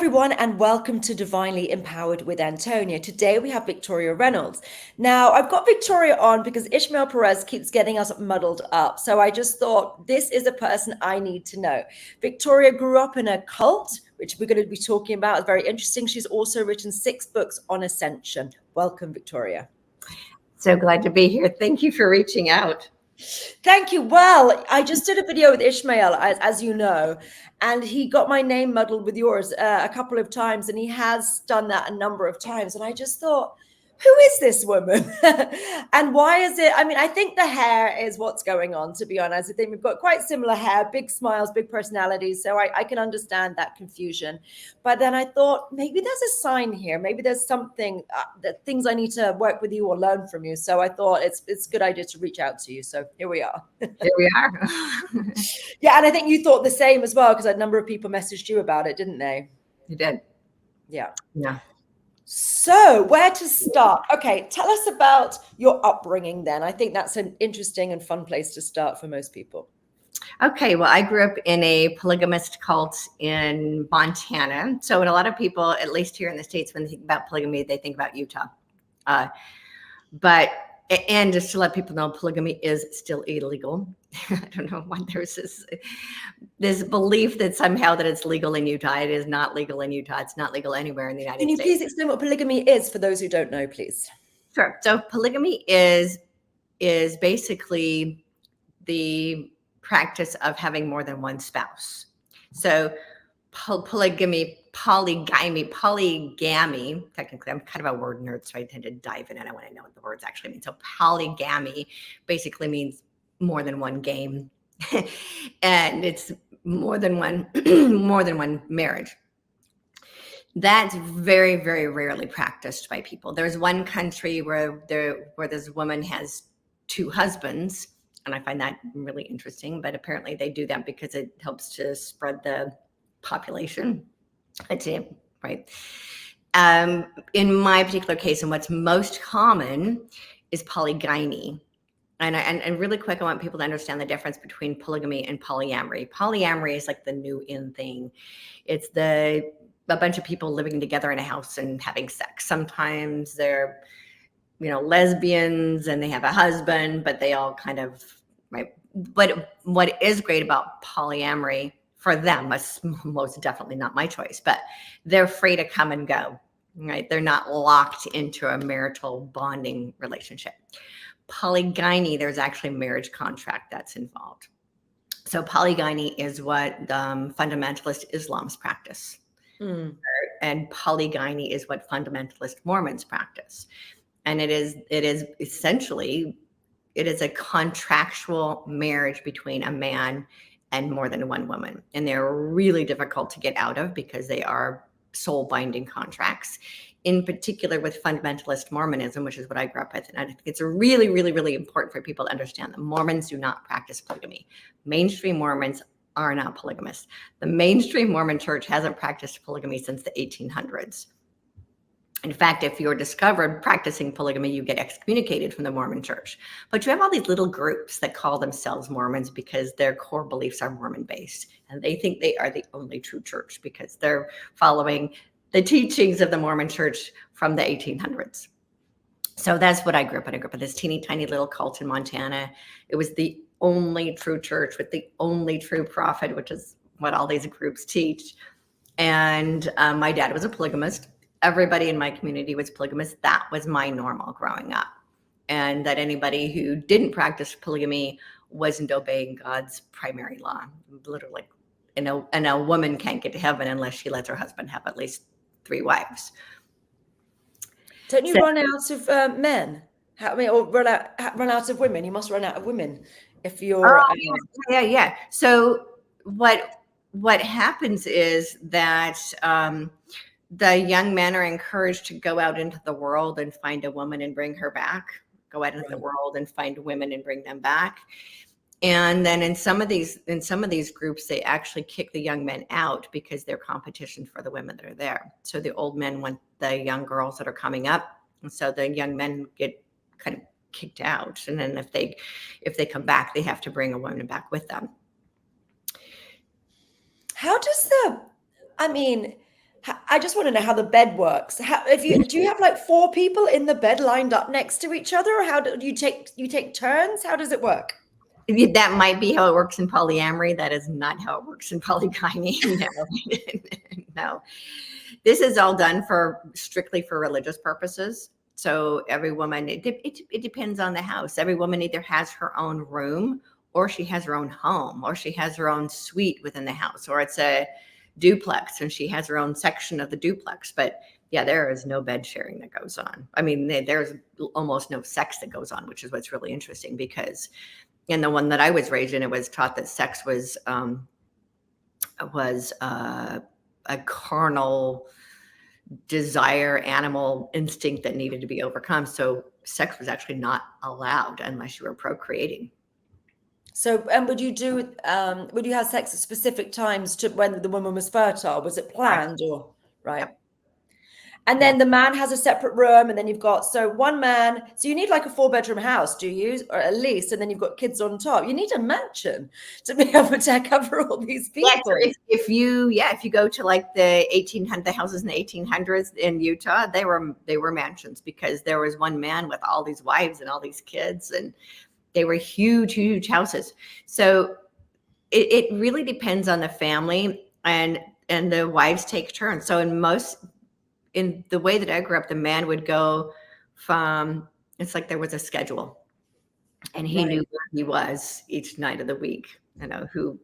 everyone, and welcome to Divinely Empowered with Antonia. Today we have Victoria Reynolds. Now, I've got Victoria on because Ismael Perez keeps getting us muddled up. So I just thought this is a person I need to know. Victoria grew up in a cult, which we're going to be talking about. It's very interesting. She's also written 6 books on Ascension. Welcome, Victoria. So glad to be here. Thank you for reaching out. Thank you. Well, I just did a video with Ismael, as you know, and he got my name muddled with yours a couple of times, and he has done that a number of times. And I just thought, who is this woman? And why is it? I mean, I think the hair is what's going on, to be honest. I think we've got quite similar hair, big smiles, big personalities. So I can understand that confusion. But then I thought, maybe there's a sign here. Maybe there's something, that things I need to work with you or learn from you. So I thought it's a good idea to reach out to you. So here we are. Here we are. Yeah, and I think you thought the same as well, because a number of people messaged you about it, didn't they? You did. Yeah. Yeah. So where to start? Okay, tell us about your upbringing then. I think that's an interesting and fun place to start for most people. Okay, well, I grew up in a polygamist cult in Montana. So when a lot of people, at least here in the States, when they think about polygamy, they think about Utah. And just to let people know, polygamy is still illegal. I don't know why there's this belief that somehow that it's legal in Utah. It is not legal in Utah. It's not legal anywhere in the United States. Can you please explain what polygamy is for those who don't know, please? Sure. So polygamy is basically the practice of having more than one spouse. So polygamy, technically, I'm kind of a word nerd, so I tend to dive in and I want to know what the words actually mean. So polygamy basically means more than one game. And it's more than one marriage. That's very, very rarely practiced by people. There's one country where this woman has 2 husbands, and I find that really interesting, but apparently they do that because it helps to spread the population. That's it, right? In my particular case, and what's most common is polygamy. And really quick, I want people to understand the difference between polygamy and polyamory. Polyamory is like the new in thing. It's a bunch of people living together in a house and having sex. Sometimes they're, lesbians and they have a husband, but they all kind of, right? But what is great about polyamory for them, was most definitely not my choice, but they're free to come and go, right? They're not locked into a marital bonding relationship. Polygamy, there's actually a marriage contract that's involved. So polygamy is what fundamentalist Islam's practice. And polygamy is what fundamentalist Mormons practice. And it is essentially, it is a contractual marriage between a man and more than one woman. And they're really difficult to get out of because they are soul binding contracts, in particular with fundamentalist Mormonism, which is what I grew up with. And I think it's really, really, really important for people to understand that Mormons do not practice polygamy. Mainstream Mormons are not polygamists. The mainstream Mormon church hasn't practiced polygamy since the 1800s. In fact, if you're discovered practicing polygamy, you get excommunicated from the Mormon church. But you have all these little groups that call themselves Mormons because their core beliefs are Mormon-based. And they think they are the only true church because they're following the teachings of the Mormon church from the 1800s. So that's what I grew up in. I grew up in this teeny tiny little cult in Montana. It was the only true church with the only true prophet, which is what all these groups teach. And my dad was a polygamist. Everybody in my community was polygamous. That was my normal growing up. And that anybody who didn't practice polygamy wasn't obeying God's primary law. Literally, and a woman can't get to heaven unless she lets her husband have at least 3 wives. Don't you run out of men? Or run out of women? You must run out of women if you're. Yeah. So what happens is that the young men are encouraged to go out into the world and find a woman and bring her back. Go out into the world and find women and bring them back. And then in some of these groups, they actually kick the young men out because they're competition for the women that are there. So the old men want the young girls that are coming up, and so the young men get kind of kicked out. And then if they come back, they have to bring a woman back with them. How does I just want to know how the bed works. Do you have like 4 people in the bed lined up next to each other, or how do you take turns? How does it work? That might be how it works in polyamory. That is not how it works in polygamy. No, no. This is all done strictly for religious purposes. So every woman, it depends on the house. Every woman either has her own room, or she has her own home, or she has her own suite within the house, or it's a duplex and she has her own section of the duplex. But yeah, there is no bed sharing that goes on. I mean, there's almost no sex that goes on, which is what's really interesting, because in the one that I was raised in, it was taught that sex was a carnal desire, animal instinct that needed to be overcome. So sex was actually not allowed unless you were procreating. So, and would you have sex at specific times to when the woman was fertile? Was it planned or right? And then the man has a separate room, and then you've got, so one man, so you need like a 4-bedroom house, do you? Or at least, and then you've got kids on top. You need a mansion to be able to cover all these people. Yeah, if you go to like the houses in the 1800s in Utah, they were mansions, because there was one man with all these wives and all these kids, and they were huge houses. So it really depends on the family, and the wives take turns. So in the way that I grew up, the man would go from, it's like there was a schedule, and he knew where he was each night of the week. Who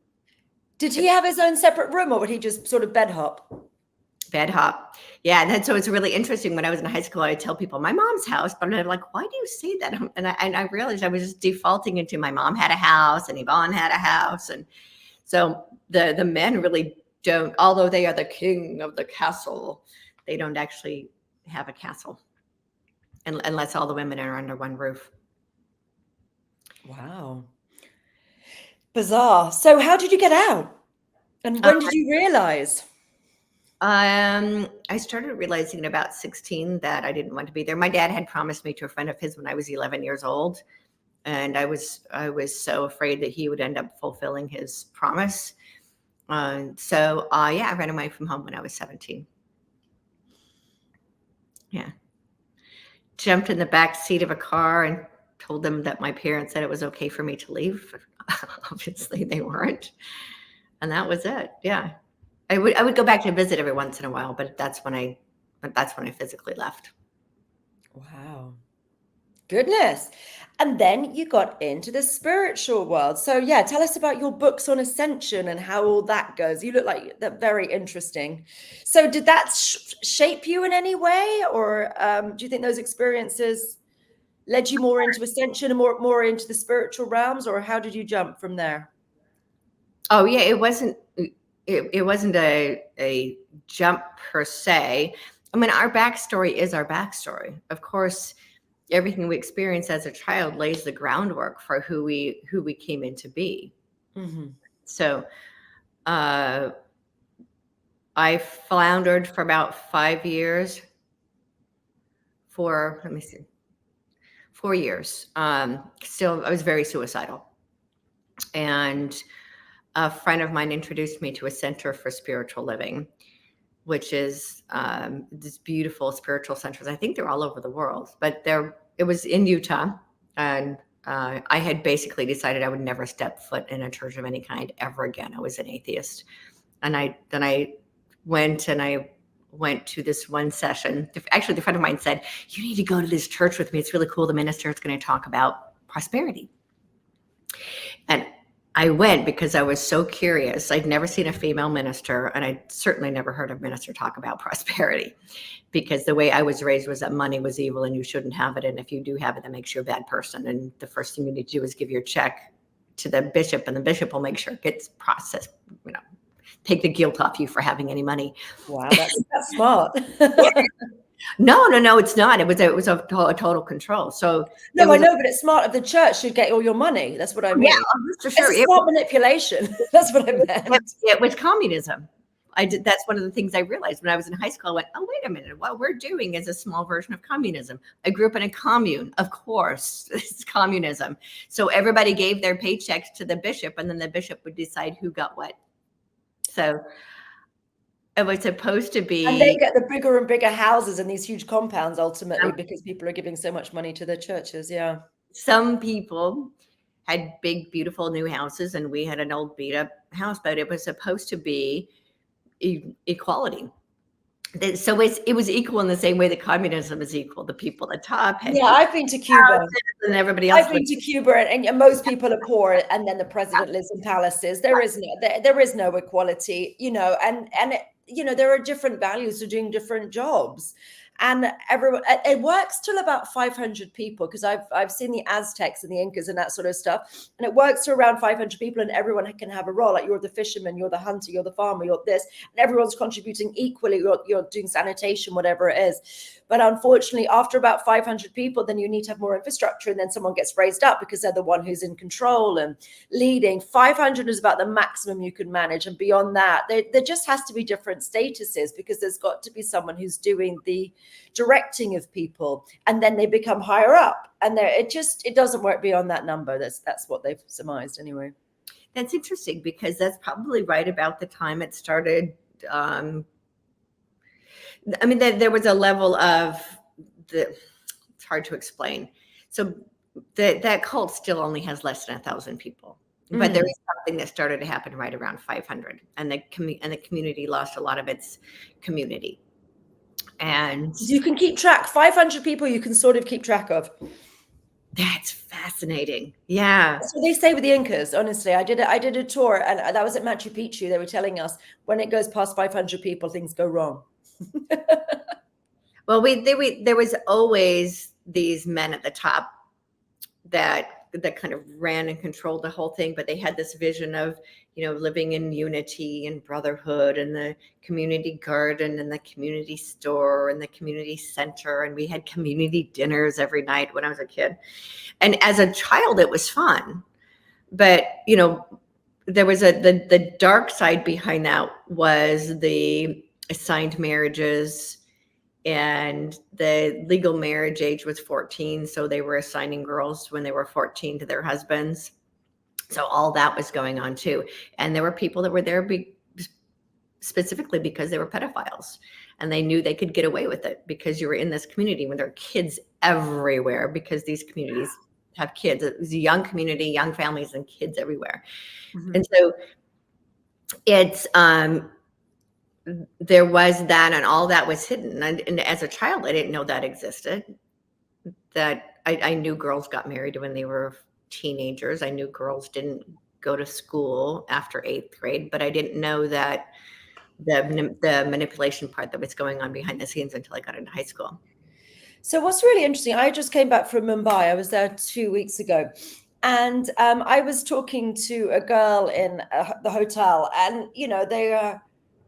did he have his own separate room, or would he just sort of bed hop? Bed hop. Yeah. And so it's really interesting. When I was in high school, I tell people my mom's house, but I'm like, why do you say that? And I realized I was just defaulting into my mom had a house and Yvonne had a house. And so the men really don't, although they are the king of the castle, they don't actually have a castle unless all the women are under one roof. Wow. Bizarre. So how did you get out? And when did you realize? I started realizing at about 16 that I didn't want to be there. My dad had promised me to a friend of his when I was 11 years old. And I was so afraid that he would end up fulfilling his promise. So I ran away from home when I was 17. Yeah. Jumped in the back seat of a car and told them that my parents said it was okay for me to leave. Obviously they weren't. And that was it. Yeah. I would go back to visit every once in a while, but that's when I physically left. Wow. Goodness. And then you got into the spiritual world. So yeah, tell us about your books on Ascension and how all that goes. You look like they're very interesting. So did that shape you in any way? Or do you think those experiences led you more into Ascension and more into the spiritual realms? Or how did you jump from there? Oh yeah, it wasn't a jump per se. I mean, our backstory is our backstory. Of course, everything we experience as a child lays the groundwork for who we came in to be. Mm-hmm. So I floundered for about 5 years. 4 years. Still, I was very suicidal. And a friend of mine introduced me to a center for spiritual living, which is this beautiful spiritual centers. I think they're all over the world, but it was in Utah. And I had basically decided I would never step foot in a church of any kind ever again. I was an atheist. And I went to this one session. Actually, the friend of mine said, you need to go to this church with me. It's really cool. The minister is going to talk about prosperity. And I went because I was so curious. I'd never seen a female minister, and I'd certainly never heard a minister talk about prosperity, because the way I was raised was that money was evil and you shouldn't have it. And if you do have it, that makes you a bad person. And the first thing you need to do is give your check to the bishop, and the bishop will make sure it gets processed, take the guilt off you for having any money. Wow, that's smart. No, it's not. It was a total control. So no, I know, but it's smart. If the church should get all your money, that's what I mean. Yeah, for sure. It's smart manipulation. That's what I meant. It was communism. That's one of the things I realized when I was in high school. I went, oh, wait a minute. What we're doing is a small version of communism. I grew up in a commune. Of course, it's communism. So everybody gave their paychecks to the bishop, and then the bishop would decide who got what. So It was supposed to And they be get the bigger and bigger houses and these huge compounds ultimately because people are giving so much money to their churches. Yeah. some people had big, beautiful new houses, and we had an old beat up house, but it was supposed to be equality. So it was equal in the same way that communism is equal. The people at the top had Yeah, I've been to Cuba. and everybody else. I've been to Cuba, and most people are poor, and then the president lives in palaces. There is no equality, and there are different values to doing different jobs, and everyone it works till about 500 people because I've seen the Aztecs and the Incas and that sort of stuff, and it works to around 500 people, and everyone can have a role. Like you're the fisherman, you're the hunter, you're the farmer, you're this, and everyone's contributing equally. You're doing sanitation, whatever it is. But unfortunately, after about 500 people, then you need to have more infrastructure, and then someone gets raised up because they're the one who's in control and leading. 500 is about the maximum you can manage, and beyond that, there just has to be different statuses because there's got to be someone who's doing the directing of people, and then they become higher up, and it doesn't work beyond that number. That's what they've surmised anyway. That's interesting because that's probably right about the time it started. I mean, there was a level of it's hard to explain. So that cult still only has less than 1,000 people, but there is something that started to happen right around 500, and the community lost a lot of its community. And you can keep track. 500 people you can sort of keep track of. That's fascinating. Yeah. So they say with the Incas, honestly, I did a tour, and that was at Machu Picchu. They were telling us when it goes past 500 people, things go wrong. Well, there was always these men at the top that kind of ran and controlled the whole thing, but they had this vision of, living in unity and brotherhood, and the community garden and the community store and the community center. And we had community dinners every night when I was a kid. And as a child, it was fun. But, there was the dark side behind that was the assigned marriages, and the legal marriage age was 14. So they were assigning girls when they were 14 to their husbands. So all that was going on too. And there were people that were there specifically because they were pedophiles, and they knew they could get away with it because you were in this community when there are kids everywhere, because these communities have kids. It was a young community, young families, and kids everywhere. Mm-hmm. And so it's, there was that, and all that was hidden. And as a child, I didn't know that existed. That I knew girls got married when they were teenagers. I knew girls didn't go to school after 8th grade, but I didn't know that the manipulation part that was going on behind the scenes until I got into high school. So what's really interesting, I just came back from Mumbai. I was there 2 weeks ago. And I was talking to a girl in the hotel, and, they are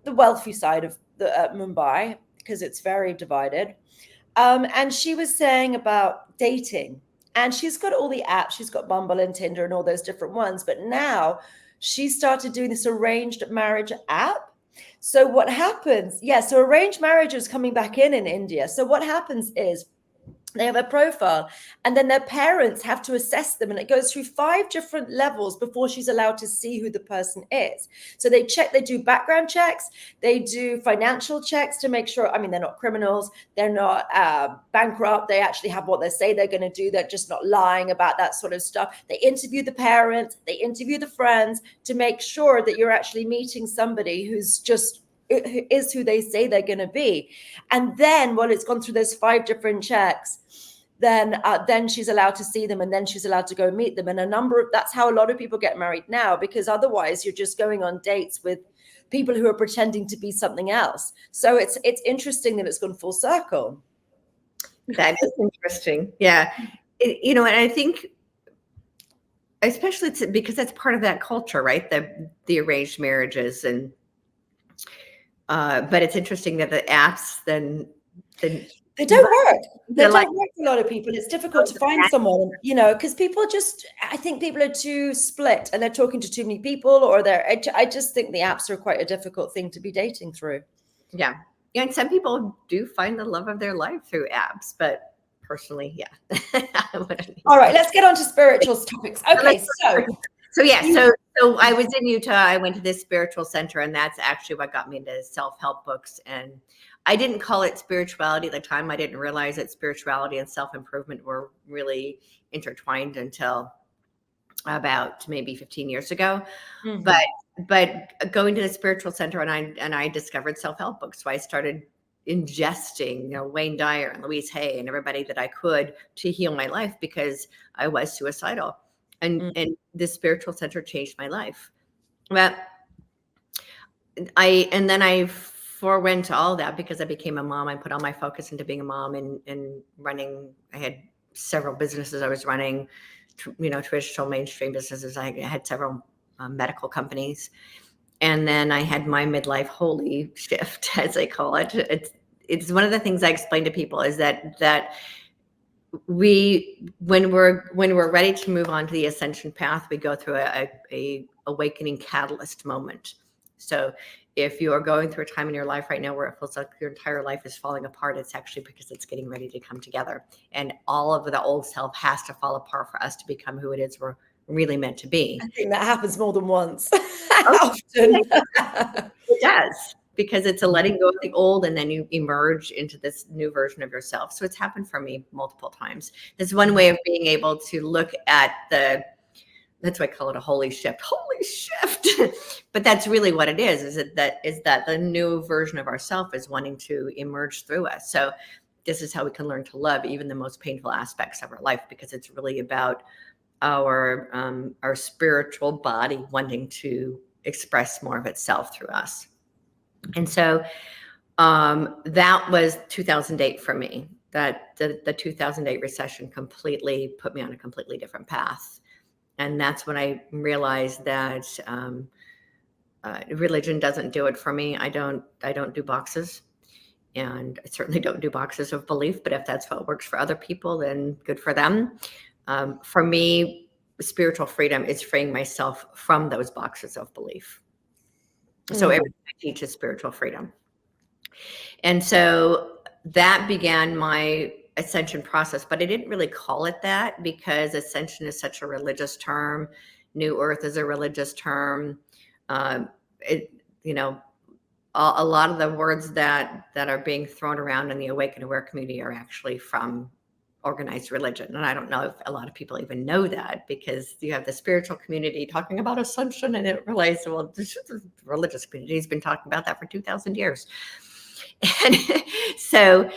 the wealthy side of the Mumbai because it's very divided. And she was saying about dating, and she's got all the apps. She's got Bumble and Tinder and all those different ones. But now she started doing this arranged marriage app. So what happens? So arranged marriage is coming back in India. So what happens is they have a profile, and then their parents have to assess them, and it goes through 5 different levels before she's allowed to see who the person is. So they do background checks, they do financial checks to make sure, they're not criminals, they're not bankrupt, they actually have what they say they're going to do, they're just not lying about that sort of stuff. They interview the parents, they interview the friends to make sure that you're actually meeting somebody who's just is who they say they're going to be. And then when it's gone through those 5 different checks, then she's allowed to see them, and then she's allowed to go meet them. And that's how a lot of people get married now, because otherwise you're just going on dates with people who are pretending to be something else. So it's interesting that it's gone full circle. That is interesting. Yeah. And I think especially because that's part of that culture, right? The arranged marriages, and but it's interesting that the apps then they don't work. They don't work for a lot of people. It's difficult to find someone, because I think people are too split, and they're talking to too many people, or I just think the apps are quite a difficult thing to be dating through. Yeah. And some people do find the love of their life through apps, but personally, yeah. All right, let's get on to spiritual topics. Okay, So I was in Utah. I went to this spiritual center, and that's actually what got me into self-help books. And I didn't call it spirituality at the time. I didn't realize that spirituality and self-improvement were really intertwined until about maybe 15 years ago. Mhm. But going to the spiritual center, and I discovered self-help books. So I started ingesting, Wayne Dyer and Louise Hay and everybody that I could to heal my life, because I was suicidal. And the spiritual center changed my life. Well, I forewent all that because I became a mom. I put all my focus into being a mom and running. I had several businesses I was running, traditional mainstream businesses. I had several medical companies. And then I had my midlife holy shift, as I call it. It's one of the things I explain to people is that when we're ready to move on to the ascension path, we go through a awakening catalyst moment. So if you are going through a time in your life right now where it feels like your entire life is falling apart, it's actually because it's getting ready to come together. And all of the old self has to fall apart for us to become who it is we're really meant to be. I think that happens more than once. Often. It does, because it's a letting go of the old, and then you emerge into this new version of yourself. So it's happened for me multiple times. There's one way of being able to look at that's why I call it a holy shift. But that's really what it is that the new version of ourself is wanting to emerge through us. So this is how we can learn to love even the most painful aspects of our life, because it's really about our spiritual body wanting to express more of itself through us. And so that was 2008 for me. That the 2008 recession completely put me on a completely different path. And that's when I realized that religion doesn't do it for me. I don't do boxes, and I certainly don't do boxes of belief. But if that's what works for other people, then good for them. For me, spiritual freedom is freeing myself from those boxes of belief. So everything I teach is spiritual freedom. And so that began my ascension process, but I didn't really call it that because ascension is such a religious term. New earth is a religious term. A lot of the words that are being thrown around in the Awake and Aware community are actually from organized religion. And I don't know if a lot of people even know that, because you have the spiritual community talking about ascension, and it realized, well, the religious community has been talking about that for 2,000 years. And so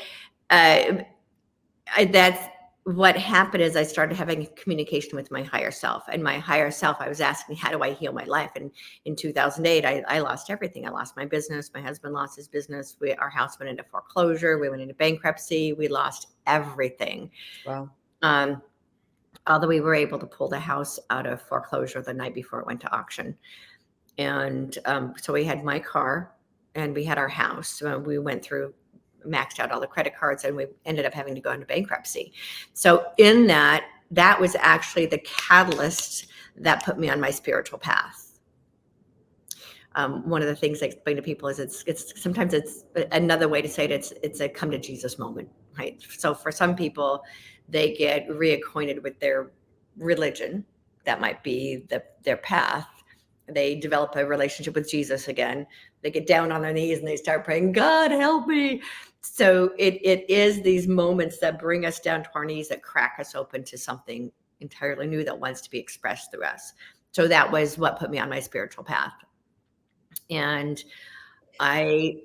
that's what happened. Is I started having communication with my higher self, and my higher self, I was asking, how do I heal my life? And in 2008, I lost everything. I lost my business. My husband lost his business. Our house went into foreclosure. We went into bankruptcy. We lost everything. Wow. Although we were able to pull the house out of foreclosure the night before it went to auction. And so we had my car and we had our house. We went through, maxed out all the credit cards, and we ended up having to go into bankruptcy. So in that was actually the catalyst that put me on my spiritual path. One of the things I explain to people is it's sometimes it's another way to say it. It's a come to Jesus moment, right? So for some people, they get reacquainted with their religion. That might be their path. They develop a relationship with Jesus again. They get down on their knees and they start praying, God, help me. So it is these moments that bring us down to our knees, that crack us open to something entirely new that wants to be expressed through us. So that was what put me on my spiritual path. And I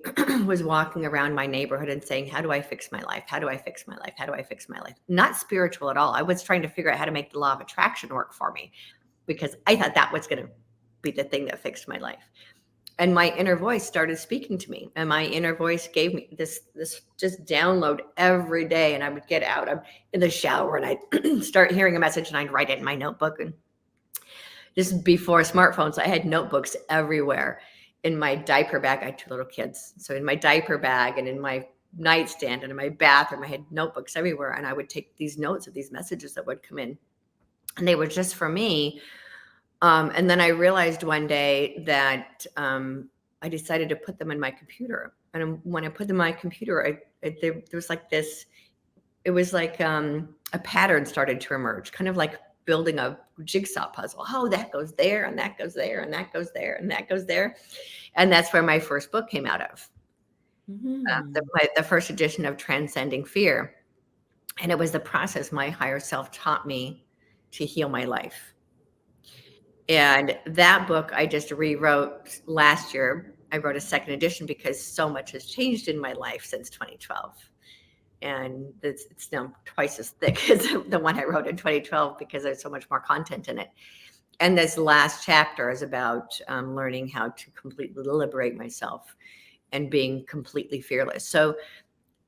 was walking around my neighborhood and saying, how do I fix my life? How do I fix my life? How do I fix my life? Not spiritual at all. I was trying to figure out how to make the law of attraction work for me, because I thought that was going to be the thing that fixed my life. And my inner voice started speaking to me, and my inner voice gave me this just download every day. And I would get out, I'm in the shower, and I'd start hearing a message, and I'd write it in my notebook. And this is before smartphones. I had notebooks everywhere. In my diaper bag, I had 2 little kids. So in my diaper bag and in my nightstand and in my bathroom, I had notebooks everywhere. And I would take these notes of these messages that would come in, and they were just for me. And then I realized one day that I decided to put them in my computer. And when I put them in my computer, there was like this, it was like a pattern started to emerge, kind of like building a jigsaw puzzle. Oh, that goes there, and that goes there, and that goes there, and that goes there. And that's where my first book came out of. The first edition of Transcending Fear. And it was the process my higher self taught me to heal my life. And that book I just rewrote last year. I wrote a second edition because so much has changed in my life since 2012. And it's now twice as thick as the one I wrote in 2012 because there's so much more content in it. And this last chapter is about learning how to completely liberate myself and being completely fearless. So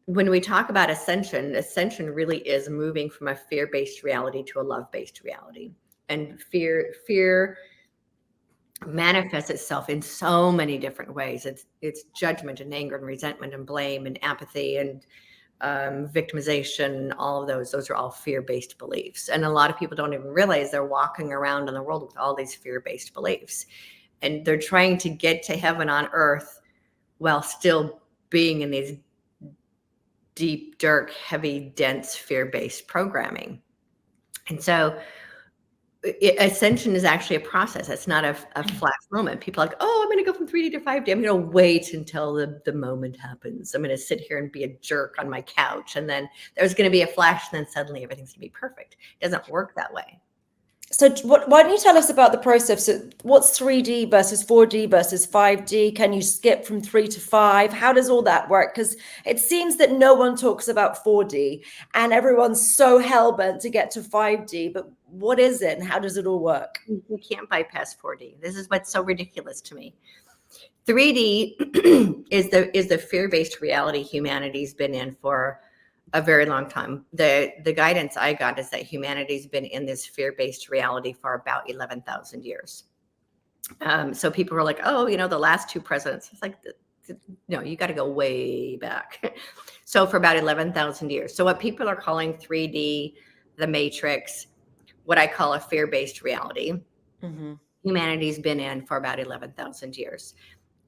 when we talk about ascension really is moving from a fear-based reality to a love-based reality. And fear manifests itself in so many different ways. It's judgment and anger and resentment and blame and apathy and victimization. All of those are all fear-based beliefs. And a lot of people don't even realize they're walking around in the world with all these fear-based beliefs. And they're trying to get to heaven on earth while still being in these deep, dark, heavy, dense, fear-based programming. And so ascension is actually a process. It's not a flash moment. People are like, oh, I'm going to go from 3D to 5D. I'm going to wait until the moment happens. I'm going to sit here and be a jerk on my couch. And then there's going to be a flash. And then suddenly everything's going to be perfect. It doesn't work that way. So why don't you tell us about the process? So what's 3D versus 4D versus 5D? Can you skip from 3 to 5? How does all that work? Because it seems that no one talks about 4D and everyone's so hell-bent to get to 5D. But what is it and how does it all work? You can't bypass 4D. This is what's so ridiculous to me. 3D is the fear-based reality humanity's been in for a very long time. The guidance I got is that humanity's been in this fear-based reality for about 11,000 years. So people were like, oh, the last two presidents. It's like, no, you got to go way back. So for about 11,000 years. So what people are calling 3D, the Matrix, what I call a fear-based reality, humanity's been in for about 11,000 years.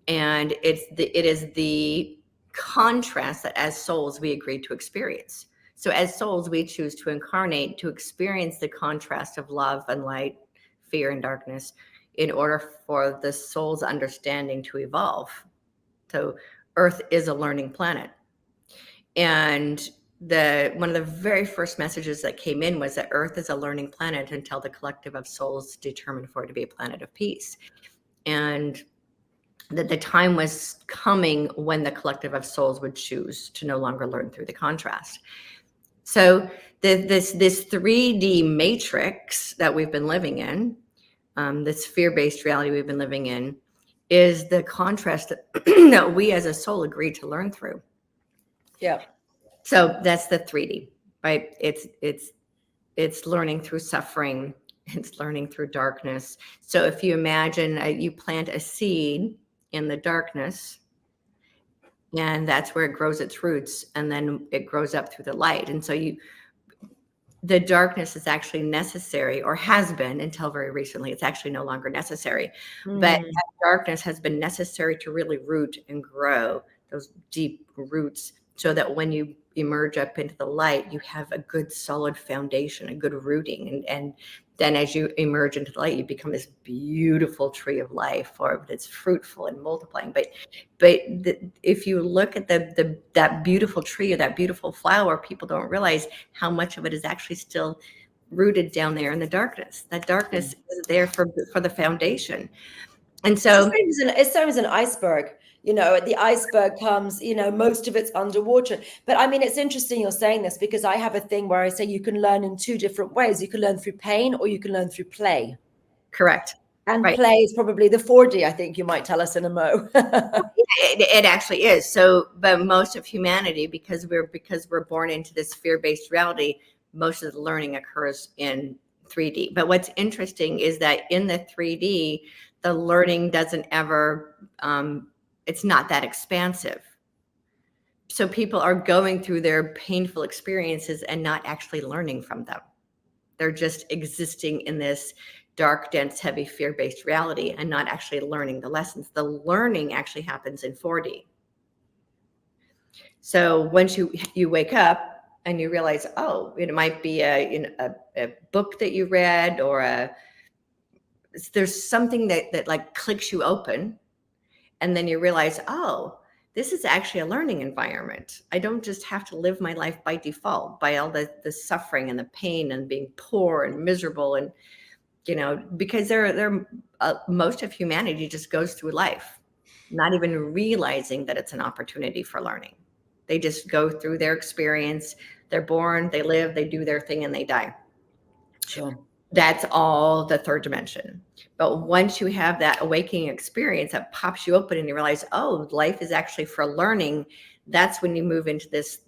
And it is the contrast that as souls we agree to experience. So as souls we choose to incarnate to experience the contrast of love and light, fear and darkness in order for the soul's understanding to evolve. So Earth is a learning planet. And one of the very first messages that came in was that Earth is a learning planet until the collective of souls determined for it to be a planet of peace. And that the time was coming when the collective of souls would choose to no longer learn through the contrast. So this 3D matrix that we've been living in, this fear-based reality we've been living in, is the contrast that we as a soul agreed to learn through. Yeah. So that's the 3D, right? It's learning through suffering. It's learning through darkness. So if you imagine you plant a seed in the darkness, and that's where it grows its roots, and then it grows up through the light. And so the darkness is actually necessary, or has been until very recently. It's actually no longer necessary. But that darkness has been necessary to really root and grow those deep roots so that when you emerge up into the light, you have a good solid foundation, a good rooting. And then as you emerge into the light, you become this beautiful tree of life, or that's fruitful and multiplying. But if you look at that beautiful tree or that beautiful flower, people don't realize how much of it is actually still rooted down there in the darkness. That darkness is there for the foundation. And so it's same as an iceberg. The iceberg comes, most of it's underwater. But I mean, it's interesting you're saying this, because I have a thing where I say you can learn in two different ways. You can learn through pain, or you can learn through play. Correct. And right. Play is probably the 4D, I think you might tell us in a mo. It actually is. So, but most of humanity, because we're born into this fear-based reality, most of the learning occurs in 3D. But what's interesting is that in the 3D, the learning doesn't ever, it's not that expansive. So people are going through their painful experiences and not actually learning from them. They're just existing in this dark, dense, heavy, fear-based reality and not actually learning the lessons. The learning actually happens in 4D. So once you wake up and you realize, oh, it might be a book that you read, or there's something that like clicks you open, and then you realize, oh, this is actually a learning environment. I don't just have to live my life by default, by all the suffering and the pain and being poor and miserable, and because most of humanity just goes through life not even realizing that it's an opportunity for learning. They just go through their experience. They're born, they live, they do their thing, and they die. Sure. That's all the third dimension. But once you have that awakening experience that pops you open and you realize, oh, life is actually for learning, that's when you move into this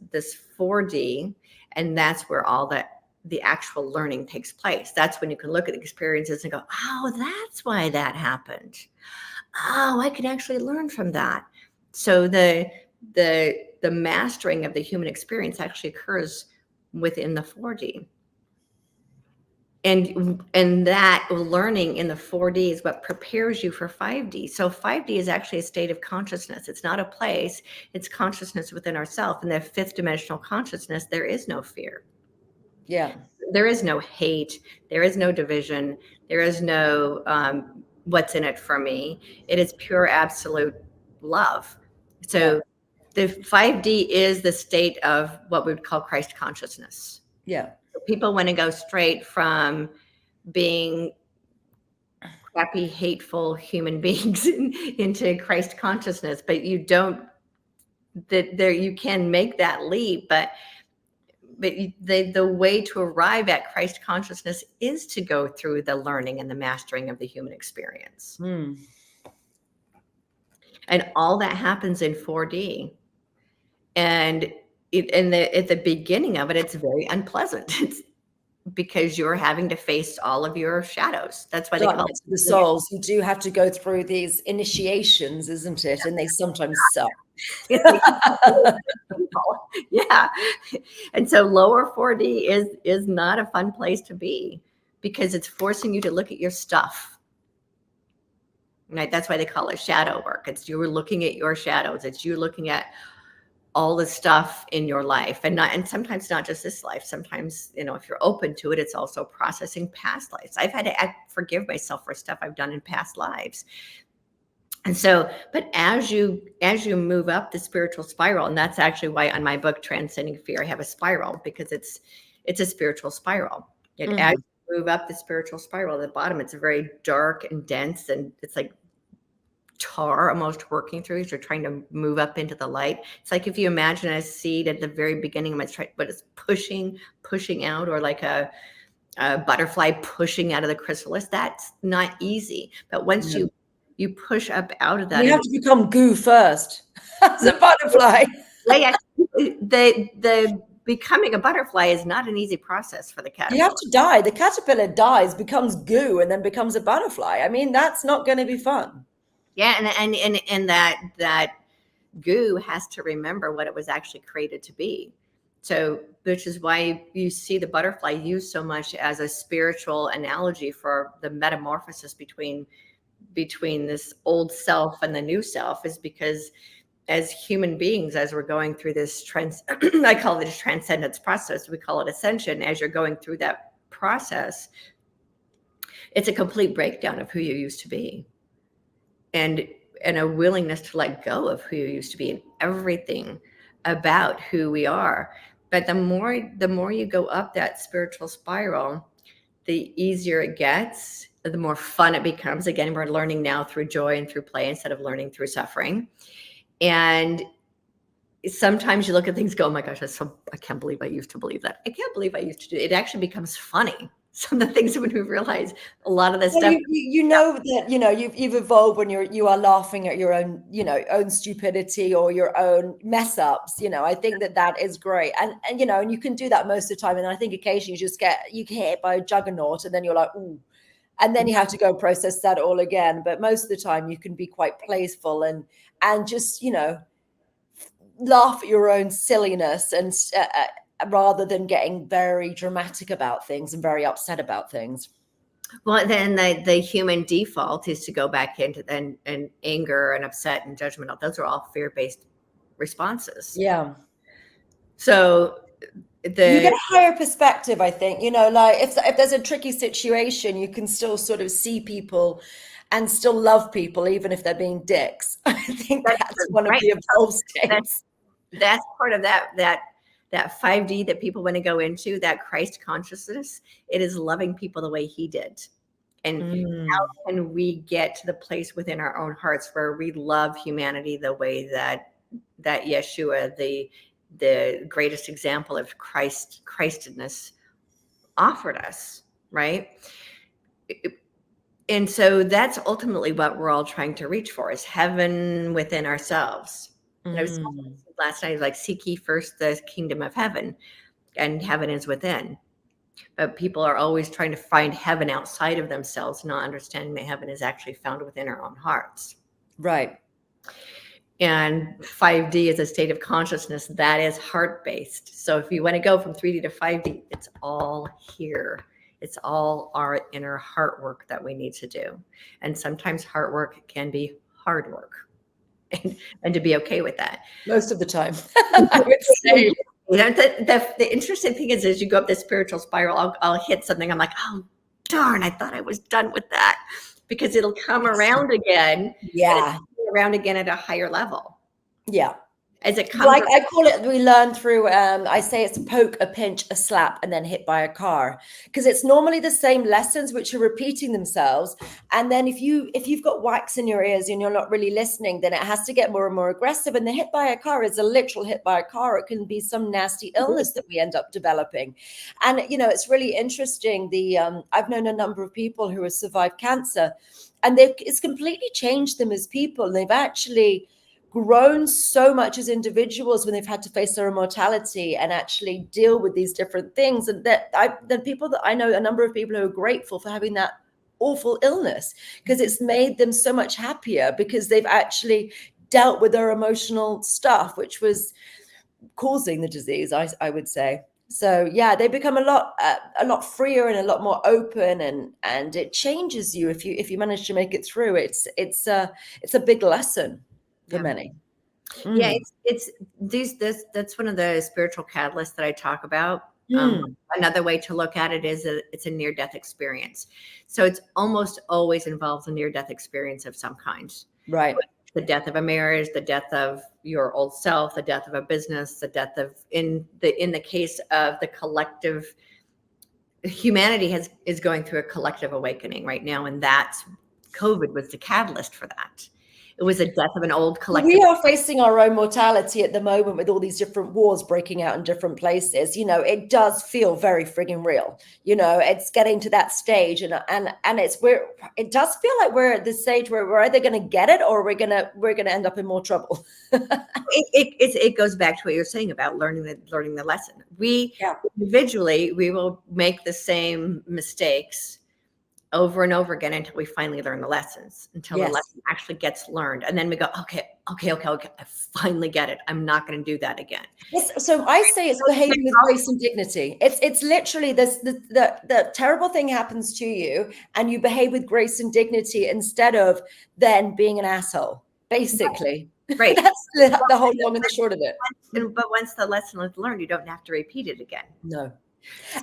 4D, and that's where all the actual learning takes place. That's when you can look at the experiences and go, oh, that's why that happened. Oh, I can actually learn from that. So the mastering of the human experience actually occurs within the 4D. And that learning in the 4D is what prepares you for 5D. So 5D is actually a state of consciousness. It's not a place, it's consciousness within ourselves. In the fifth dimensional consciousness, there is no fear. Yeah. There is no hate. There is no division. There is no what's in it for me. It is pure absolute love. So the 5D is the state of what we would call Christ consciousness. Yeah. People want to go straight from being crappy, hateful human beings into Christ consciousness, but you don't. You can make that leap, but the way to arrive at Christ consciousness is to go through the learning and the mastering of the human experience. And all that happens in 4D. And at the beginning of it, it's very unpleasant. It's because you're having to face all of your shadows. That's why they call it the souls. You do have to go through these initiations, isn't it? And they sometimes suck. Yeah. And so lower 4D is not a fun place to be, because it's forcing you to look at your stuff. Right? That's why they call it shadow work. It's you looking at your shadows. It's you looking at all the stuff in your life, and sometimes not just this life. Sometimes, if you're open to it, it's also processing past lives. I've had to forgive myself for stuff I've done in past lives. And so, but as you move up the spiritual spiral, and that's actually why on my book, Transcending Fear, I have a spiral, because it's a spiritual spiral. As you move up the spiritual spiral, at the bottom, it's very dark and dense, and it's like tar almost working through as you're trying to move up into the light. It's like if you imagine a seed at the very beginning, but it's pushing out, or like a butterfly pushing out of the chrysalis. That's not easy. But once you push up out of that, you have to become goo first as a butterfly. The becoming a butterfly is not an easy process for the caterpillar. You have to die. The caterpillar dies, becomes goo, and then becomes a butterfly. I mean, that's not going to be fun. Yeah, and that goo has to remember what it was actually created to be. So, which is why you see the butterfly used so much as a spiritual analogy for the metamorphosis between this old self and the new self, is because as human beings, as we're going through this I call it a transcendence process. We call it ascension. As you're going through that process, it's a complete breakdown of who you used to be. And a willingness to let go of who you used to be and everything about who we are. But the more you go up that spiritual spiral, the easier it gets, the more fun it becomes. Again, we're learning now through joy and through play instead of learning through suffering. And sometimes you look at things, go, oh my gosh, I can't believe I used to believe that. I can't believe I used to do it. It actually becomes funny. Some of the things when we realize a lot of this stuff. That you've evolved when you are laughing at your own own stupidity or your own mess ups. I think that is great, and and you can do that most of the time. And I think occasionally you get hit by a juggernaut, and then you're like, ooh, and then you have to go process that all again. But most of the time you can be quite playful and just laugh at your own silliness and. Rather than getting very dramatic about things and very upset about things. Well, then the human default is to go back into and anger and upset and judgmental. Those are all fear-based responses. Yeah. So You get a higher perspective, I think. Like if there's a tricky situation, you can still sort of see people and still love people, even if they're being dicks. I think that's one of the evolved states. That's part of that 5D that people want to go into, that Christ consciousness. It is loving people the way he did. And how can we get to the place within our own hearts where we love humanity the way that Yeshua, the greatest example of Christedness, offered us, right? And so that's ultimately what we're all trying to reach for, is heaven within ourselves. And I was last night, like, seek ye first the kingdom of heaven, and heaven is within. But people are always trying to find heaven outside of themselves, not understanding that heaven is actually found within our own hearts. Right. And 5D is a state of consciousness that is heart-based. So if you want to go from 3D to 5D, it's all here. It's all our inner heart work that we need to do. And sometimes heart work can be hard work. And to be okay with that. Most of the time, I would say. The interesting thing is, as you go up this spiritual spiral, I'll hit something. I'm like, oh, darn, I thought I was done with that, because it'll come around again. Yeah. Around again at a higher level. Yeah. As it comes, like I call it, we learn through, I say it's a poke, a pinch, a slap, and then hit by a car, because it's normally the same lessons which are repeating themselves. And then if you've got wax in your ears and you're not really listening, then it has to get more and more aggressive. And the hit by a car is a literal hit by a car. It can be some nasty illness that we end up developing. And it's really interesting. I've known a number of people who have survived cancer, and it's completely changed them as people. And they've actually grown so much as individuals when they've had to face their immortality and actually deal with these different things. And the people that I know, a number of people who are grateful for having that awful illness, because it's made them so much happier, because they've actually dealt with their emotional stuff, which was causing the disease, I would say. So yeah, they become a lot freer and a lot more open, and it changes you if you manage to make it through. It's a big lesson for many. Yeah, that's one of the spiritual catalysts that I talk about. Another way to look at it is it's a near-death experience. So it's almost always involves a near-death experience of some kind. Right. The death of a marriage, the death of your old self, the death of a business, the death of, in the case of the collective, humanity is going through a collective awakening right now, and that's COVID was the catalyst for that. It was a death of an old collective. We are facing our own mortality at the moment with all these different wars breaking out in different places. It does feel very frigging real. It's getting to that stage, and it does feel like we're at the stage where we're either going to get it or we're going to end up in more trouble. It goes back to what you're saying about learning the lesson. Individually, we will make the same mistakes over and over again until we finally learn the lessons, until the lesson actually gets learned. And then we go, okay, I finally get it. I'm not going to do that again. Yes, so I say it's behaving with grace and dignity. It's literally this, the terrible thing happens to you and you behave with grace and dignity instead of then being an asshole, basically. Right. That's the whole long and the short of it. But once the lesson is learned, you don't have to repeat it again. No.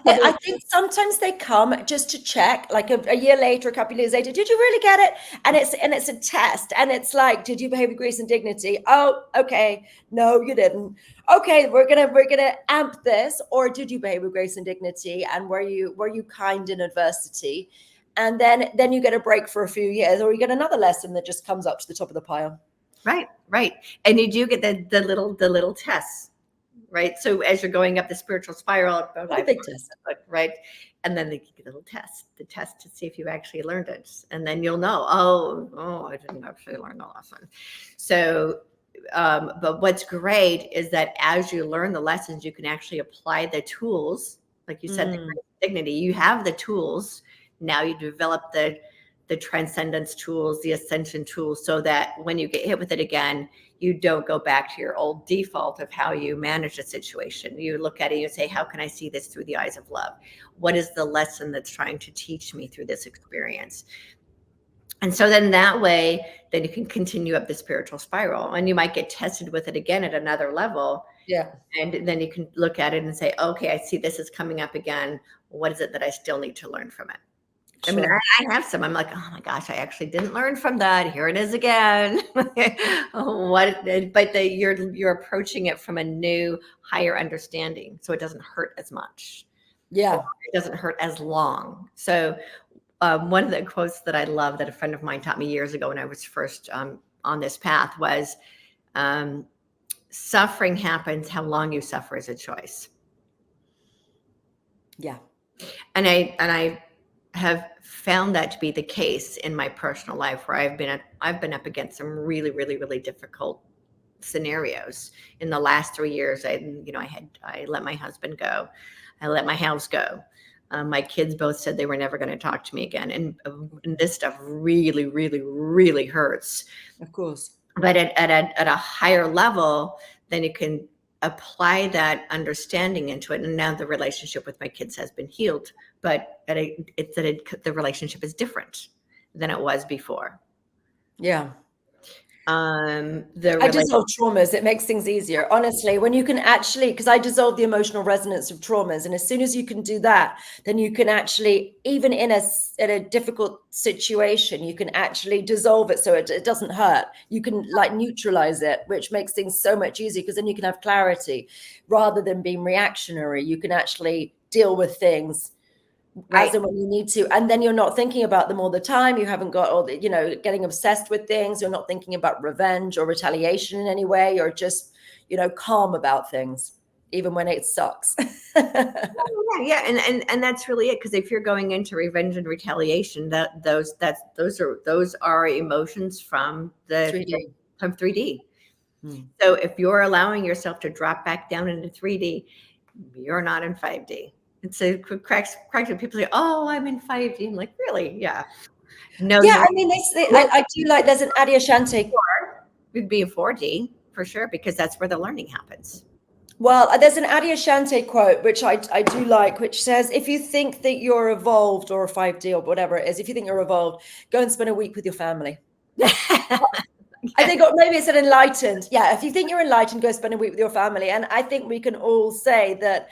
I think sometimes they come just to check, like a year later, a couple of years later, did you really get it? And it's a test, and it's like, did you behave with grace and dignity? Oh, okay. No, you didn't. Okay, we're gonna amp this. Or did you behave with grace and dignity? And were you kind in adversity? And then you get a break for a few years, or you get another lesson that just comes up to the top of the pile. Right. And you do get the little tests. Right. So as you're going up the spiritual spiral, a big test. Right. And then they give you the little test, to see if you actually learned it. And then you'll know, oh, I didn't actually learn the lesson. So, but what's great is that as you learn the lessons, you can actually apply the tools. Like you said, the dignity, you have the tools. Now you develop the transcendence tools, the ascension tools, so that when you get hit with it again, you don't go back to your old default of how you manage a situation. You look at it, you say, how can I see this through the eyes of love? What is the lesson that's trying to teach me through this experience? And so then that way, then you can continue up the spiritual spiral, and you might get tested with it again at another level. Yeah. And then you can look at it and say, okay, I see this is coming up again. What is it that I still need to learn from it? I mean, Sure. I have some. I'm like, oh my gosh, I actually didn't learn from that. Here it is again. You're approaching it from a new, higher understanding, so it doesn't hurt as much. Yeah. Or it doesn't hurt as long. So one of the quotes that I love that a friend of mine taught me years ago when I was first on this path was, suffering happens. How long you suffer is a choice. Yeah. And I have found that to be the case in my personal life, where I've been up against some really, really, really difficult scenarios. In the last 3 years, I let my husband go. I let my house go. My kids both said they were never going to talk to me again. And this stuff really, really, really hurts. Of course. But at a higher level, then you can apply that understanding into it. And now the relationship with my kids has been healed, but the relationship is different than it was before. Yeah. I I dissolve traumas. It makes things easier. Honestly, when you can actually, because I dissolve the emotional resonance of traumas. And as soon as you can do that, then you can actually, even in a difficult situation, you can actually dissolve it so it doesn't hurt. You can like neutralize it, which makes things so much easier, because then you can have clarity rather than being reactionary. You can actually deal with things as and when you need to, and then you're not thinking about them all the time. You haven't got all the, getting obsessed with things. You're not thinking about revenge or retaliation in any way. You're just, calm about things, even when it sucks. Yeah, and that's really it. Because if you're going into revenge and retaliation, those are emotions from 3D. from 3D. So if you're allowing yourself to drop back down into 3D, you're not in 5D. And so it cracks when people say, "Oh, I'm in 5D." I'm like, "Really? Yeah." No. Yeah, I mean, I do like. There's an Adyashanti. It'd be a 4D for sure, because that's where the learning happens. Well, there's an Adyashanti quote, which I do like, which says, if you think that you're evolved, or a 5D or whatever it is, if you think you're evolved, go and spend a week with your family. I think, or maybe it said enlightened. Yeah, if you think you're enlightened, go spend a week with your family. And I think we can all say that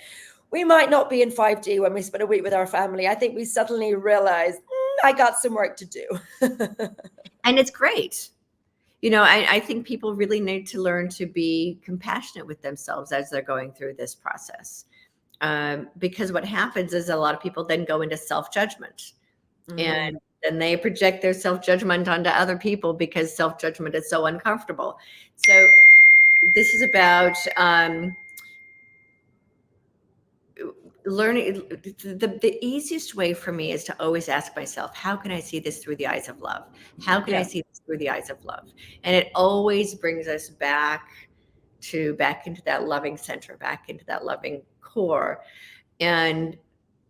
we might not be in 5D when we spend a week with our family. I think we suddenly realize, I got some work to do. And it's great. I think people really need to learn to be compassionate with themselves as they're going through this process. Because what happens is a lot of people then go into self-judgment. And then they project their self-judgment onto other people, because self-judgment is so uncomfortable. So this is about learning. The easiest way for me is to always ask myself, how can I see this through the eyes of love? How can I see this through the eyes of love? And it always brings us back into that loving center, back into that loving core. And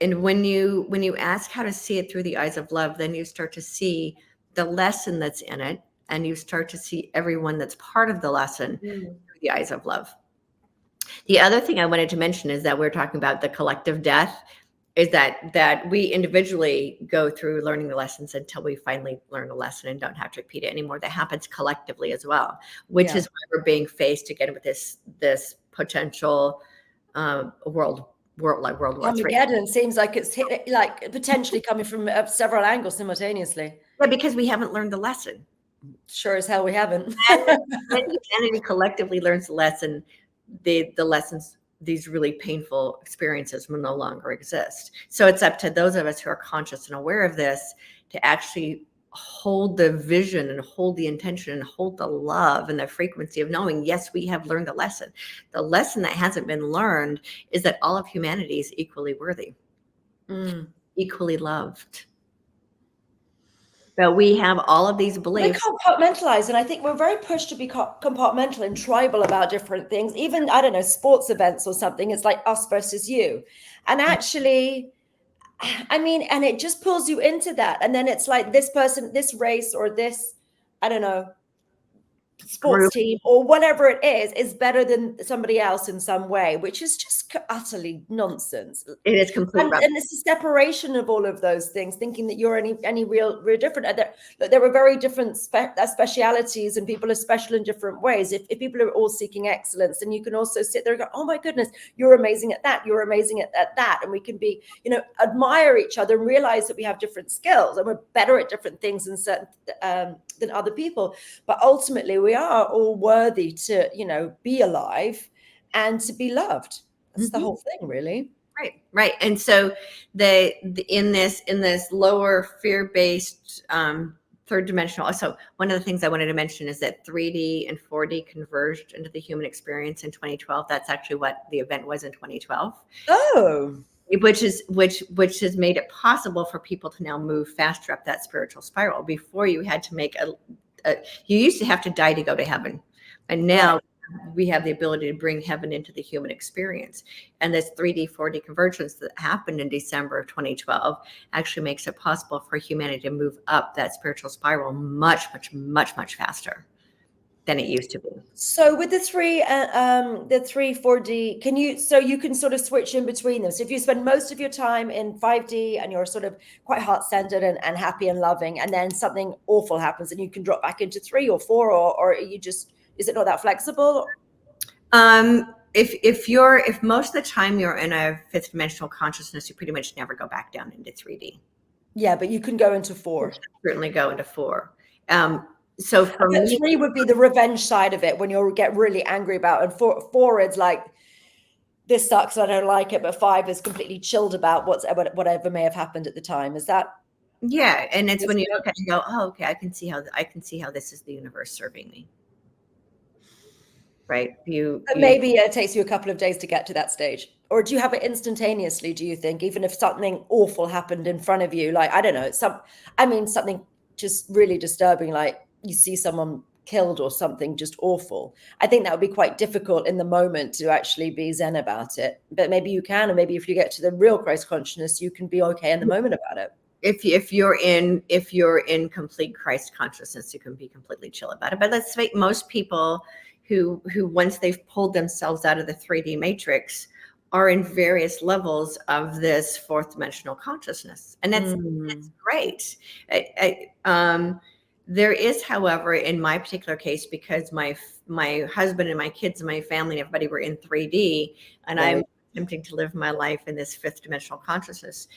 when you ask how to see it through the eyes of love, then you start to see the lesson that's in it, and you start to see everyone that's part of the lesson through the eyes of love. The other thing I wanted to mention is that we're talking about the collective death, is that we individually go through learning the lessons until we finally learn a lesson and don't have to repeat it anymore. That happens collectively as well, which is why we're being faced again with this potential world War III. Armageddon seems like it's like potentially coming from several angles simultaneously. Yeah, because we haven't learned the lesson. Sure as hell we haven't. When humanity collectively learns the lesson, the lessons, these really painful experiences will no longer exist. So it's up to those of us who are conscious and aware of this to actually hold the vision and hold the intention and hold the love and the frequency of knowing, yes, we have learned the lesson. The lesson that hasn't been learned is that all of humanity is equally worthy, equally loved. But we have all of these beliefs. We're compartmentalized, and I think we're very pushed to be compartmental and tribal about different things. Even, I don't know, sports events or something. It's like us versus you. And actually, I mean, and it just pulls you into that. And then it's like this person, this race, or this, I don't know, sports group. team or whatever it is better than somebody else in some way, which is just utterly nonsense. It is complete rubbish. And it's a separation of all of those things, thinking that you're any real different. There were very different specialities, and people are special in different ways. If people are all seeking excellence, then you can also sit there and go, oh my goodness, you're amazing at that, you're amazing at that. And we can be, admire each other and realize that we have different skills and we're better at different things than certain than other people. But ultimately, we are all worthy to, be alive and to be loved. That's the whole thing, really. Right. And so in this lower fear-based third dimensional. So one of the things I wanted to mention is that 3D and 4D converged into the human experience in 2012. That's actually what the event was in 2012. Oh. Which has made it possible for people to now move faster up that spiritual spiral. Before, you had to make you used to have to die to go to heaven, and now we have the ability to bring heaven into the human experience. And this 3D 4D convergence that happened in December of 2012 actually makes it possible for humanity to move up that spiritual spiral much faster than it used to be. So with the 4D, you can sort of switch in between them. So if you spend most of your time in 5D and you're sort of quite heart-centered and happy and loving, and then something awful happens and you can drop back into 3 or 4, or you just, is it not that flexible? If most of the time you're in a fifth dimensional consciousness, you pretty much never go back down into 3D. Yeah, but you can go into 4. Certainly go into 4. So for me, 3 would be the revenge side of it, when you'll get really angry about it. And 4 it's like, this sucks, I don't like it. But 5 is completely chilled about whatever may have happened at the time. Is that? Yeah, and it's when you look at it and go, oh, okay, I can see how this is the universe serving me. Right? Maybe it takes you a couple of days to get to that stage. Or do you have it instantaneously, do you think? Even if something awful happened in front of you, like, I don't know, something just really disturbing, like you see someone killed or something just awful. I think that would be quite difficult in the moment to actually be zen about it. But maybe you can, or maybe if you get to the real Christ consciousness, you can be okay in the moment about it. If you're in complete Christ consciousness, you can be completely chill about it. But let's say most people who once they've pulled themselves out of the 3D matrix are in various levels of this fourth dimensional consciousness. And that's great. There is, however, in my particular case, because my husband and my kids and my family and everybody were in 3D, and I'm attempting to live my life in this fifth dimensional consciousness,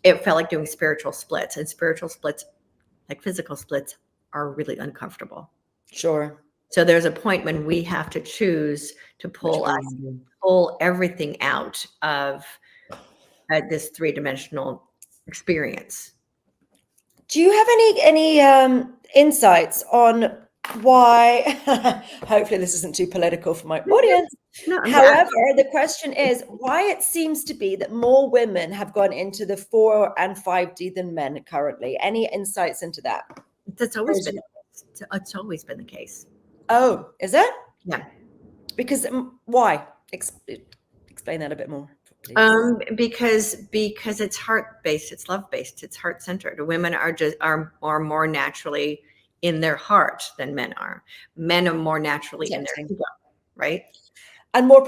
it felt like doing spiritual splits. And spiritual splits, like physical splits, are really uncomfortable. Sure. So there's a point when we have to choose to pull everything out of this three-dimensional experience. Do you have any insights on why? Hopefully, this isn't too political for my audience. No, however, the question is why it seems to be that more women have gone into the 4 and 5D than men currently. Any insights into that? It's always been the case. Oh, is it? Yeah. Because why? Explain that a bit more. Because it's heart-based, it's love-based, it's heart-centered. Women are more naturally in their heart than men are. Men are more naturally in their ego, right? And more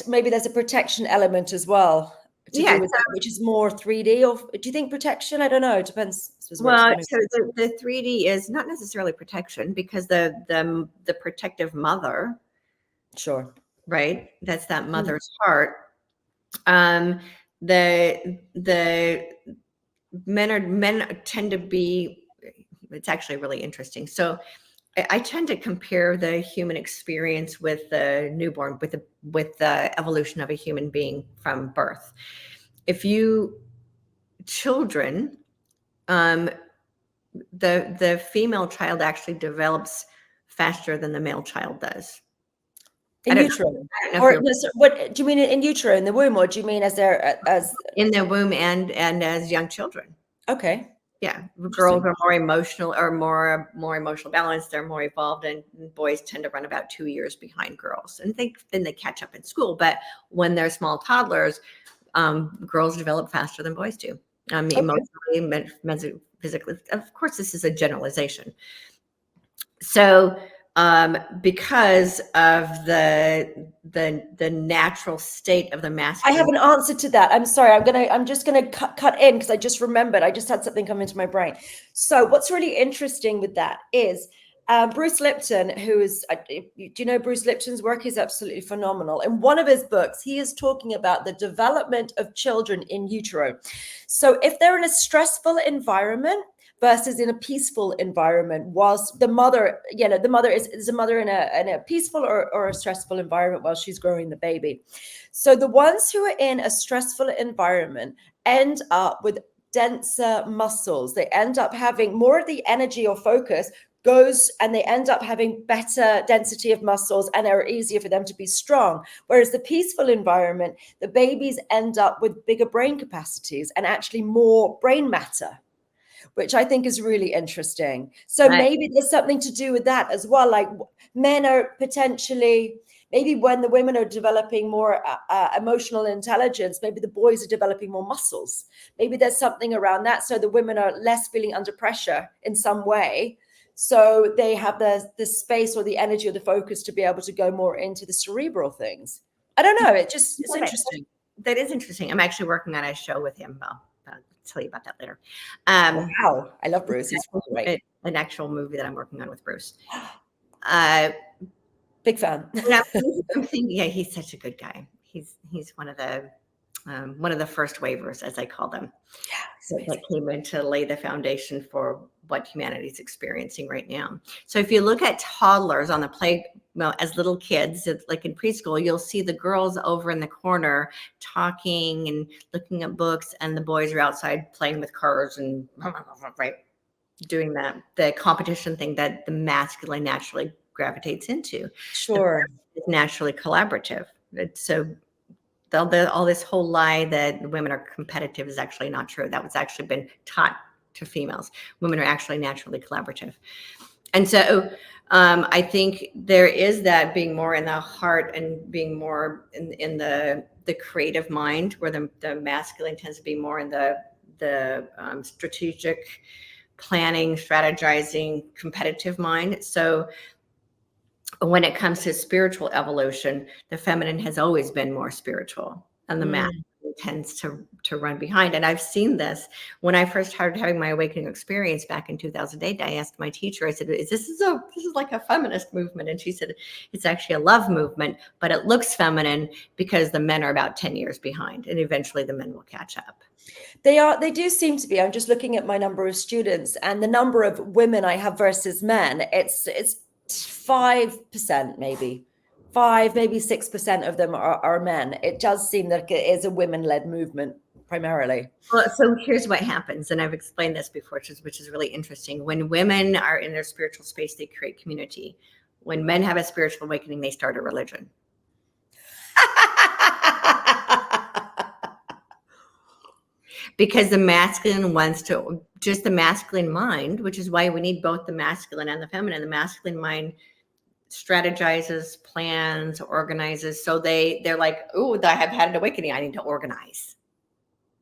maybe there's a protection element as well. Do with that, which is more 3D, or do you think protection? I don't know. It depends. Well, so the 3D is not necessarily protection, because the protective mother, sure, right? That's that mother's heart. The men tend to be. It's actually really interesting. So I tend to compare the human experience with the newborn, with the evolution of a human being from birth. Children, the female child actually develops faster than the male child does. In utero, what do you mean in utero, in the womb, or do you mean as in the womb and as young children? Okay. Yeah, girls are more emotional, or more emotional balanced. They're more evolved, and boys tend to run about 2 years behind girls, and then they catch up in school. But when they're small toddlers, girls develop faster than boys do, emotionally, physically. Of course, this is a generalization. So, because of the natural state of the I masculine. have an answer to that. I'm sorry. I'm just gonna cut in because I just remembered. I just had something come into my brain. So what's really interesting with that is Bruce Lipton, who is, do you know Bruce Lipton's work? He's absolutely phenomenal. In one of his books, he is talking about the development of children in utero. So if they're in a stressful environment versus in a peaceful environment, whilst the mother, the mother is a mother in a peaceful or a stressful environment while she's growing the baby. So the ones who are in a stressful environment end up with denser muscles. They end up having more of the energy or focus goes, and they end up having better density of muscles and are easier for them to be strong. Whereas the peaceful environment, the babies end up with bigger brain capacities and actually more brain matter, which I think is really interesting. So maybe there's something to do with that as well. Like men are potentially, maybe when the women are developing more emotional intelligence, maybe the boys are developing more muscles. Maybe there's something around that. So the women are less feeling under pressure in some way. So they have the space or the energy or the focus to be able to go more into the cerebral things. I don't know. It's interesting. That is interesting. I'm actually working on a show with him. I'll tell you about that later. Wow. I love Bruce. He's great. An actual movie that I'm working on with Bruce. Big fan. I'm thinking, yeah, he's such a good guy. He's one of the first waivers, as I call them, that came in to lay the foundation for what humanity is experiencing right now. So if you look at toddlers on the as little kids, like in preschool, you'll see the girls over in the corner talking and looking at books, and the boys are outside playing with cars and doing the competition thing that the masculine naturally gravitates into. Sure. It's naturally collaborative. So all this whole lie that women are competitive is actually not true. That was actually been taught to females. Women are actually naturally collaborative. And so I think there is that being more in the heart and being more in the creative mind, where the masculine tends to be more in the strategic planning, strategizing, competitive mind. So when it comes to spiritual evolution, the feminine has always been more spiritual, and the masculine tends to run behind. And I've seen this when I first started having my awakening experience back in 2008. I asked my teacher, I said, this is like a feminist movement? And she said, it's actually a love movement, but it looks feminine because the men are about 10 years behind, and eventually the men will catch up. They do seem to be. I'm just looking at my number of students and the number of women I have versus men. It's 5%, maybe 6% of them are men. It does seem that it is a women-led movement primarily. Well, so here's what happens, and I've explained this before, which is really interesting. When women are in their spiritual space, they create community. When men have a spiritual awakening, they start a religion. Because the masculine wants to, just the masculine mind, which is why we need both the masculine and the feminine. The masculine mind strategizes, plans, organizes. So they're like, oh, I have had an awakening, I need to organize.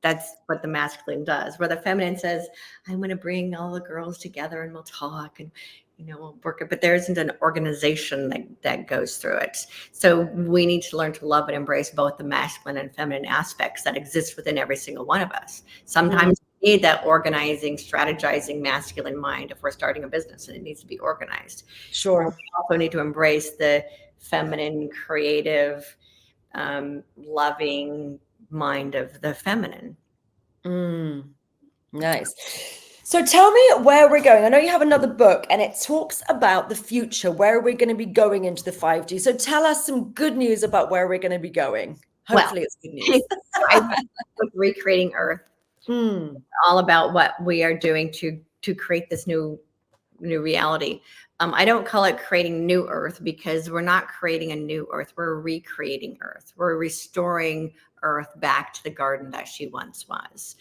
That's what the masculine does. Where the feminine says, I'm going to bring all the girls together and we'll talk and we'll work it. But there isn't an organization that goes through it. So we need to learn to love and embrace both the masculine and feminine aspects that exist within every single one of us. Sometimes we need that organizing, strategizing masculine mind if we're starting a business, and it needs to be organized. Sure. We also need to embrace the feminine, creative, loving mind of the feminine. Nice. So tell me where we're going. I know you have another book and it talks about the future, where we're going to be going into the 5G. So tell us some good news about where we're going to be going. Hopefully it's good news. Recreating Earth. All about what we are doing to create this new reality. I don't call it creating new Earth, because we're not creating a new Earth. We're recreating Earth. We're restoring Earth back to the garden that she once was.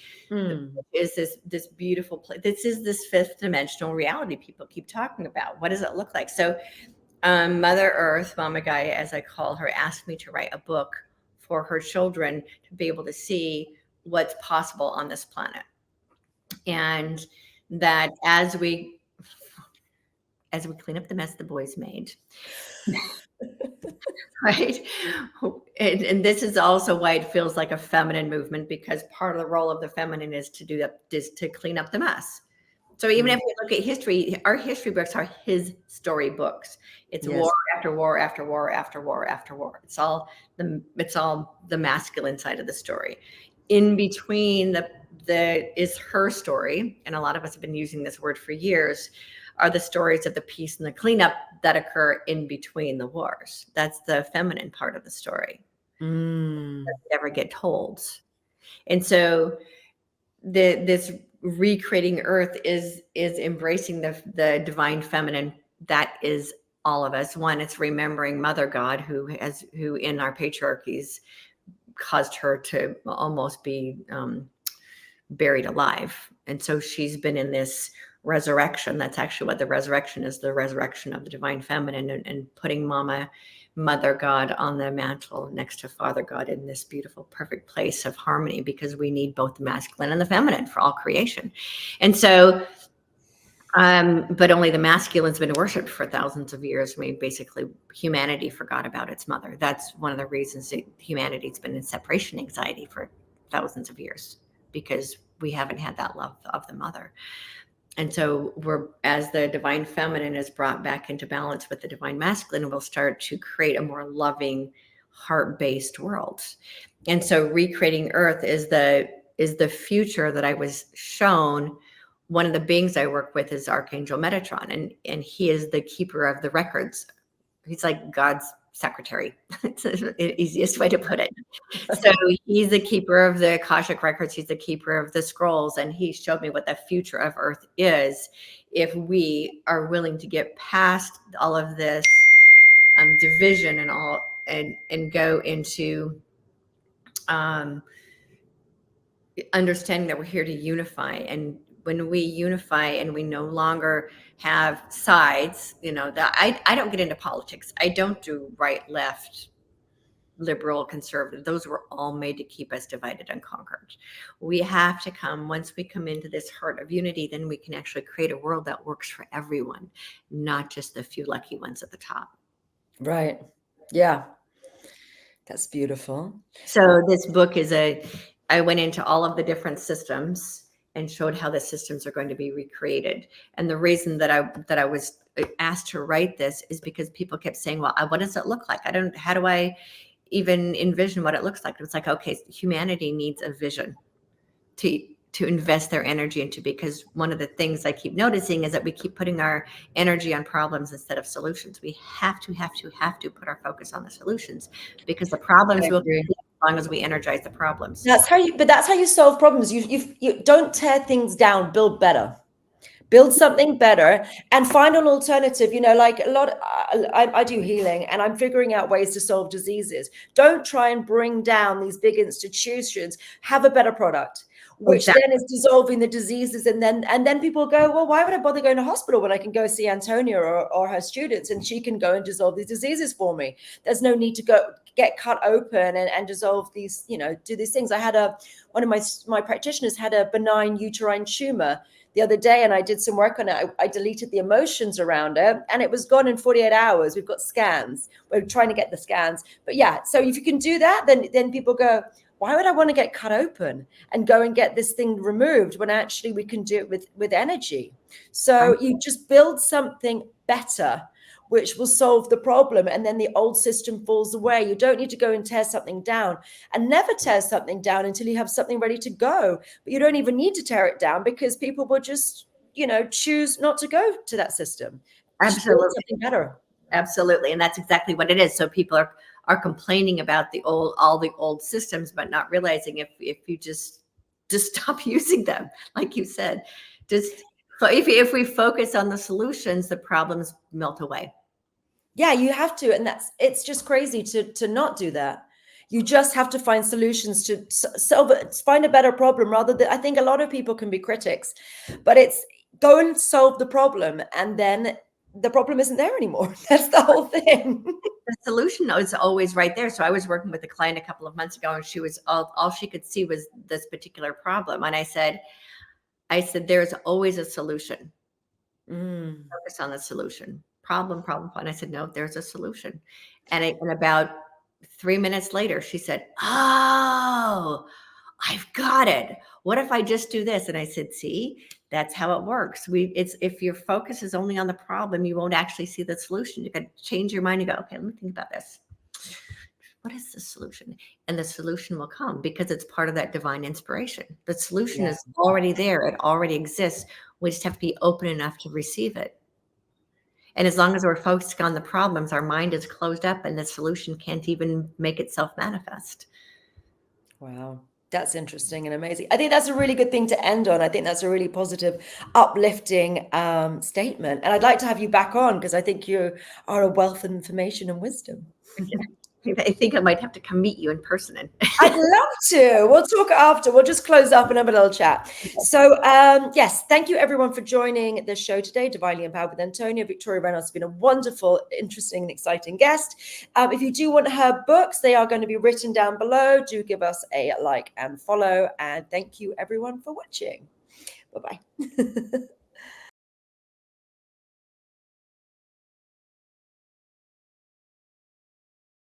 Is this beautiful place? This is this fifth dimensional reality people keep talking about. What does it look like? So Mother Earth, Mama Gaia, as I call her, asked me to write a book for her children to be able to see what's possible on this planet. And that as we as we clean up the mess the boys made. Right. And this is also why it feels like a feminine movement, because part of the role of the feminine is to do that, is to clean up the mess. So even if we look at history, our history books are his story books. It's Yes. war after war after war after war after war. It's all the masculine side of the story. In between the is her story, and a lot of us have been using this word for years, are the stories of the peace and the cleanup that occur in between the wars. That's the feminine part of the story. That never get told. And so this recreating Earth is embracing the divine feminine that is all of us. One, it's remembering Mother God, who in our patriarchies caused her to almost be buried alive. And so she's been in this resurrection. That's actually what the resurrection is, the resurrection of the divine feminine, and putting Mother God on the mantle next to Father God in this beautiful, perfect place of harmony, because we need both the masculine and the feminine for all creation. And so, but only the masculine's been worshipped for thousands of years. I mean, basically, humanity forgot about its mother. That's one of the reasons that humanity's been in separation anxiety for thousands of years, because we haven't had that love of the mother. And so as the divine feminine is brought back into balance with the divine masculine, we'll start to create a more loving, heart-based world. And so recreating Earth is the future that I was shown. One of the beings I work with is Archangel Metatron, and he is the keeper of the records. He's like God's secretary. It's the easiest way to put it. So he's the keeper of the Akashic records. He's the keeper of the scrolls. And he showed me what the future of Earth is if we are willing to get past all of this division and all, and go into understanding that we're here to unify. And when we unify and we no longer have sides, that I don't get into politics. I don't do right, left, liberal, conservative. Those were all made to keep us divided and conquered. We have to once we come into this heart of unity, then we can actually create a world that works for everyone, not just the few lucky ones at the top. Right. Yeah. That's beautiful. So this book I went into all of the different systems and showed how the systems are going to be recreated. And the reason that I was asked to write this is because people kept saying, well, what does it look like? How do I even envision what it looks like? It's like, okay, humanity needs a vision to invest their energy into, because one of the things I keep noticing is that we keep putting our energy on problems instead of solutions. We have to put our focus on the solutions, because the problems will be as long as we energize the problems. That's how you solve problems. You don't tear things down, build better. Build something better and find an alternative. Like a lot, I do healing, and I'm figuring out ways to solve diseases. Don't try and bring down these big institutions. Have a better product, which then is dissolving the diseases. And then people go, well, why would I bother going to hospital when I can go see Antonia or her students, and she can go and dissolve these diseases for me? There's no need to go get cut open and dissolve these, do these things. I had one of my practitioners had a benign uterine tumor the other day, and I did some work on it. I deleted the emotions around it, and it was gone in 48 hours. We've got scans. We're trying to get the scans. But yeah, so if you can do that, then people go, why would I want to get cut open and go and get this thing removed when actually we can do it with energy? So you just build something better, which will solve the problem, and then the old system falls away. You don't need to go and tear something down, and never tear something down until you have something ready to go. But you don't even need to tear it down, because people will just, choose not to go to that system. Absolutely. Something better. Absolutely. And that's exactly what it is. So people are complaining about all the old systems, but not realizing if you just stop using them, like you said, if we focus on the solutions, the problems melt away. Yeah, you have to. And it's just crazy to not do that. You just have to find solutions to solve it, find a better problem, rather than, I think a lot of people can be critics, but it's go and solve the problem, and then the problem isn't there anymore. That's the whole thing. The solution is always right there. So I was working with a client a couple of months ago, and she was all she could see was this particular problem. And I said, there's always a solution. Focus on the solution. Problem. And I said, no, there's a solution. And about 3 minutes later, she said, oh, I've got it. What if I just do this? And I said, see, that's how it works. It's if your focus is only on the problem, you won't actually see the solution. You got to change your mind and go, okay, let me think about this. What is the solution? And the solution will come because it's part of that divine inspiration. The solution is already there. It already exists. We just have to be open enough to receive it. And as long as we're focused on the problems, our mind is closed up and the solution can't even make itself manifest. Wow. That's interesting and amazing. I think that's a really good thing to end on. I think that's a really positive, uplifting statement. And I'd like to have you back on because I think you are a wealth of information and wisdom. I think I might have to come meet you in person. I'd love to. We'll talk after. We'll just close up and have a little chat. So, yes, thank you everyone for joining the show today. Divinely Empowered with Antonia. Victoria Reynolds has been a wonderful, interesting, and exciting guest. If you do want her books, they are going to be written down below. Do give us a like and follow. And thank you everyone for watching. Bye-bye.